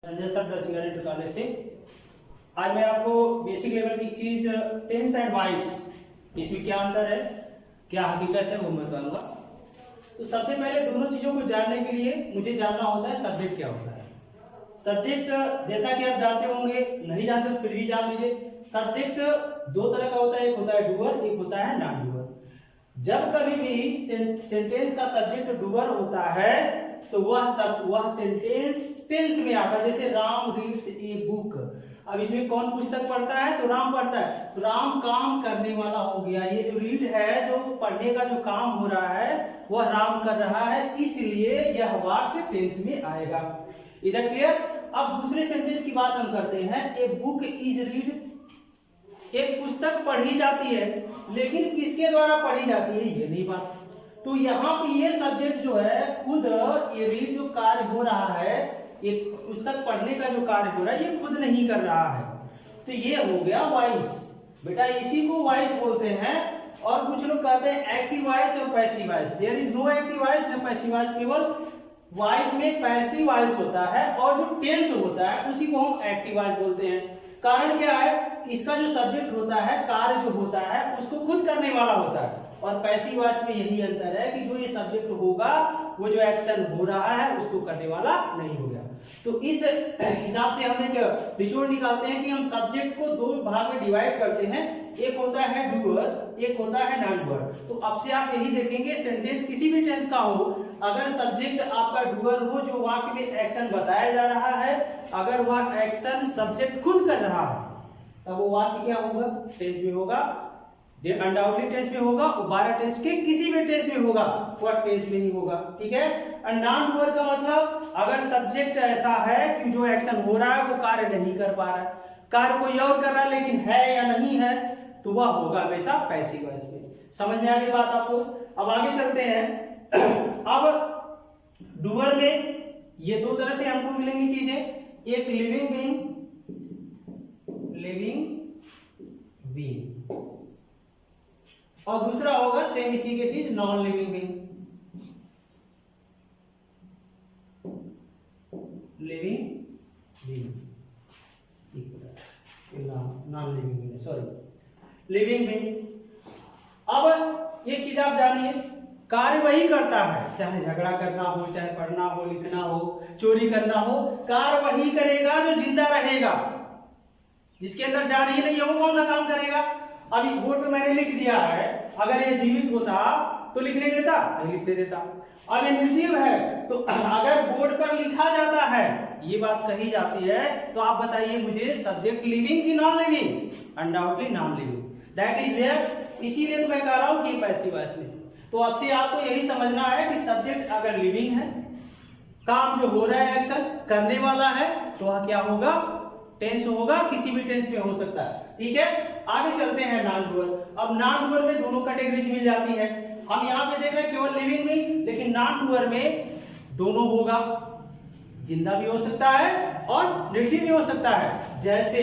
Sanjay sir the singer college से। आज मैं आपको बेसिक लेवल की चीज टेंस एंड वॉइस, इसमें क्या अंतर है, क्या हकीकत है, वो मैं बताऊंगा। तो सबसे पहले दोनों चीजों को जानने के लिए मुझे जानना होता है सब्जेक्ट क्या होता है। सब्जेक्ट जैसा कि आप जानते होंगे, नहीं जानते तो फिर भी जान लीजिए। सब्जेक्ट दो तरह का होता है, एक होता है डूअर, एक होता है नॉन डूअर। जब कभी भी सेंटेंस का सब्जेक्ट डूअर होता है तो वह सेंटेंस टेंस में आता है। जैसे राम रीड्स ए बुक। अब इसमें कौन पुस्तक पढ़ता है, तो राम पढ़ता है, तो राम काम करने वाला हो गया। ये जो रीड है, जो पढ़ने का जो काम हो रहा है, वह राम कर रहा है, इसलिए यह वाक्य टेंस में आएगा। इधर क्लियर। अब दूसरे सेंटेंस की बात हम करते हैं। ए बुक इज रीड, एक पुस्तक पढ़ी जाती है, लेकिन किसके द्वारा पढ़ी जाती है, ये नहीं बात। तो यहाँ पे ये सब्जेक्ट जो है खुद, ये रीड जो कार्य हो रहा है, ये पुस्तक पढ़ने का जो कार्य हो रहा है, ये खुद नहीं कर रहा है। तो ये हो गया वॉइस। बेटा इसी को वॉइस बोलते हैं। और कुछ लोग कहते हैं एक्टिव वॉइस और passive voice. There is no active voice न पैसिव वॉइस, केवल वॉइस में पैसिव वॉइस होता है और जो टेंस होता है उसी को हम एक्टिव वॉइस बोलते हैं। कारण क्या है, इसका जो सब्जेक्ट होता है, कार्य जो होता है, उसको खुद करने वाला होता है। और पैसिव वॉइस में यही अंतर है कि जो ये सब्जेक्ट होगा, वो जो एक्शन हो रहा है उसको करने वाला नहीं होगा। तो इस हिसाब से हम एक निचोड़ निकालते हैं कि हम सब्जेक्ट को दो भाग में डिवाइड करते हैं। एक होता है डूअर, एक होता है नॉन डूअर। तो अब से आप यही देखेंगे, सेंटेंस किसी भी टेंस का हो, अगर सब्जेक्ट आपका डूअर हो, जो वाक्य में एक्शन बताया जा रहा है, अगर वह एक्शन सब्जेक्ट खुद कर रहा है, तब वो वाक्य क्या होगा, टेंस में होगा। अनडाउटली टेंस में होगा, और 12 टेंस के किसी भी टेंस में होगा, वह टेंस में ही होगा। ठीक है। और नॉन डूअर का मतलब, अगर सब्जेक्ट ऐसा है कि जो एक्शन हो रहा है वो कार्य नहीं कर पा रहा है, कार्य कोई और कर रहा है, लेकिन है या नहीं है, तो वह होगा हमेशा पैसिव वॉइस में। समझ में आ गई बात आपको। अब आगे चलते हैं। अब डूअर में ये दो तरह से हमको मिलेंगी चीजें। एक लिविंग बीइंग, और दूसरा होगा सेम इसी के चीज non living being, non living being, sorry living being. अब एक चीज आप जानिए, कार्य वही करता है, चाहे झगड़ा करना हो, चाहे पढ़ना हो, लिखना हो, चोरी करना हो, कार्य वही करेगा जो जिंदा रहेगा। जिसके अंदर जान ही नहीं है, वो कौन सा काम करेगा। अब इस बोर्ड पे मैंने लिख दिया है, अगर ये जीवित होता तो लिखने देता, नहीं लिखने देता। अब ये निर्जीव है, तो अगर बोर्ड पर लिखा जाता है, ये बात कही जाती है, तो आप बताइए मुझे सब्जेक्ट लिविंग की non living, undoubtedly non living, that is where. इसीलिए तो मैं कह रहा हूं कि पैसिव वॉइस में। तो अब से आपको यही समझना है कि सब्जेक्ट अगर लिविंग है, काम जो हो रहा है, एक्शन करने वाला है, तो वह क्या होगा, टेंस होगा, किसी भी टेंस में हो सकता है। ठीक है। आगे चलते हैं नॉन डूअर। अब नॉन डूअर में दोनों कैटेगरीज मिल जाती है। हम यहाँ पे देख रहे हैं केवल लिविंग में, लेकिन नॉन डूअर में दोनों होगा, जिंदा भी हो सकता है और निर्जीव भी हो सकता है। जैसे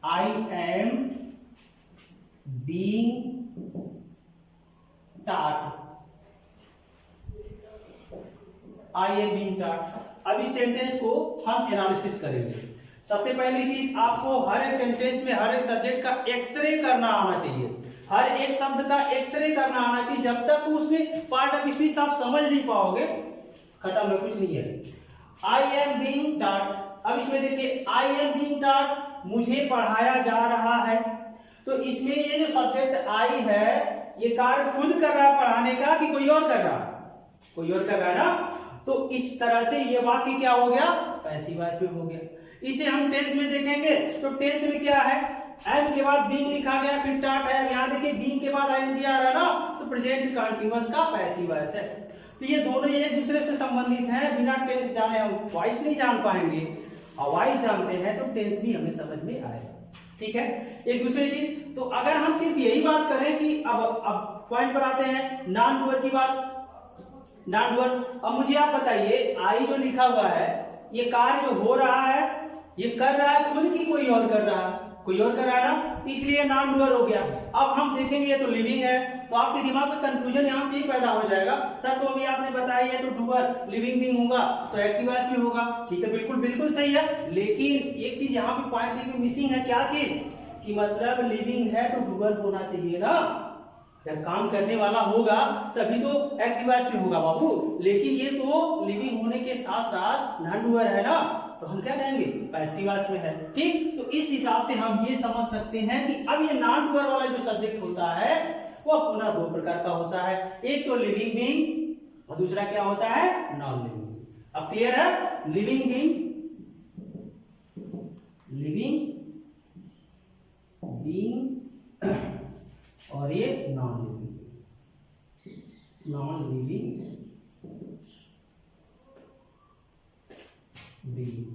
I am being taught, I am being taught. अब इस सेंटेंस को हम एनालिसिस करेंगे। सबसे पहली चीज, आपको हर एक सेंटेंस में हर एक सब्जेक्ट का एक्सरे करना आना चाहिए। हर एक शब्द का एक्सरे करना आना चाहिए। जब तक उसमें पार्ट ऑफ स्पीच आप समझ नहीं पाओगे, खत्म है, कुछ नहीं है। I am being taught. अब इसमें देखिए, आई एम बीइंग टॉट, मुझे पढ़ाया जा रहा है। तो इसमें ये जो सब्जेक्ट आई है, ये कार्य खुद कर रहा है पढ़ाने का, कि कोई और कर रहा है, कोई और कर रहा है ना। तो इस तरह से ये वाक्य क्या हो गया, पैसिव वॉइस में हो गया। इसे हम टेंस में देखेंगे, तो टेंस में क्या है, एम के बाद बीइंग लिखा गया, फिर टॉट है। यहाँ देखिए बीइंग के बाद आईएनजी आ रहा है ना, तो प्रेजेंट कंटीन्यूअस का पैसिव वॉइस है। तो ये दोनों एक दूसरे से संबंधित हैं। बिना टेंस जाने हम वॉइस नहीं जान पाएंगे, और वॉइस जानते हैं तो टेंस भी हमें समझ में आएगा। ठीक है। एक दूसरी चीज, तो अगर हम सिर्फ यही बात करें कि अब पॉइंट पर आते हैं नॉन डूअर की बात। नॉन डूअर, अब मुझे आप बताइए, आई जो लिखा हुआ है, ये कार्य जो हो रहा है, ये कर रहा है खुद की कोई और कर रहा है, कोई और कर रहा है ना, इसलिए नॉन डूअर हो गया। अब हम देखेंगे ये तो लिविंग है, तो आपके दिमाग में कंफ्यूजन यहाँ से ही पैदा हो जाएगा, सर तो अभी आपने बताया ये तो डूअर लिविंग बीइंग होगा तो एक्टिव वॉइस में होगा, ठीक है बिल्कुल बिल्कुल सही है। लेकिन एक चीज यहाँ पे पॉइंट मिसिंग है, क्या चीज कि मतलब लिविंग है तो डूअर होना चाहिए ना, जब काम करने वाला होगा तभी तो एक्टिव वॉइस में होगा बाबू। लेकिन ये तो लिविंग होने के साथ साथ नॉन डूअर है ना, तो हम क्या कहेंगे पैसिव वॉइस में है, ठीक। तो इस हिसाब से हम ये समझ सकते हैं कि अब ये नॉन डूअर वाला जो सब्जेक्ट होता है वो पुनः दो प्रकार का होता है, एक तो लिविंग बीइंग और दूसरा क्या होता है नॉन लिविंग। अब क्लियर है, लिविंग बीइंग और ये नॉन लिविंग बीइंग,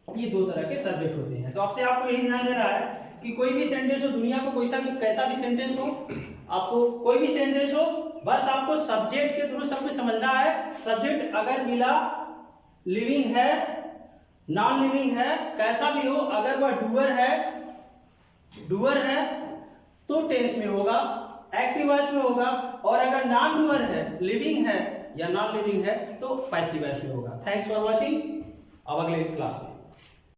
ये दो तरह के सब्जेक्ट होते हैं। तो आपसे आपको यही ध्यान देना है कि कोई भी सेंटेंस हो, दुनिया को कोई सा भी कैसा भी सेंटेंस हो, आपको कोई भी सेंटेंस हो, बस आपको सब्जेक्ट के थ्रू सब कुछ समझना है। सब्जेक्ट अगर मिला लिविंग है नॉन लिविंग है कैसा भी हो, अगर वह डूअर है तो टेंस में होगा, एक्टिव वॉइस में होगा, और अगर नॉन डूअर है लिविंग है या नॉन लिविंग है तो पैसिव वॉइस में होगा। थैंक्स फॉर वॉचिंग, अब अगले क्लास में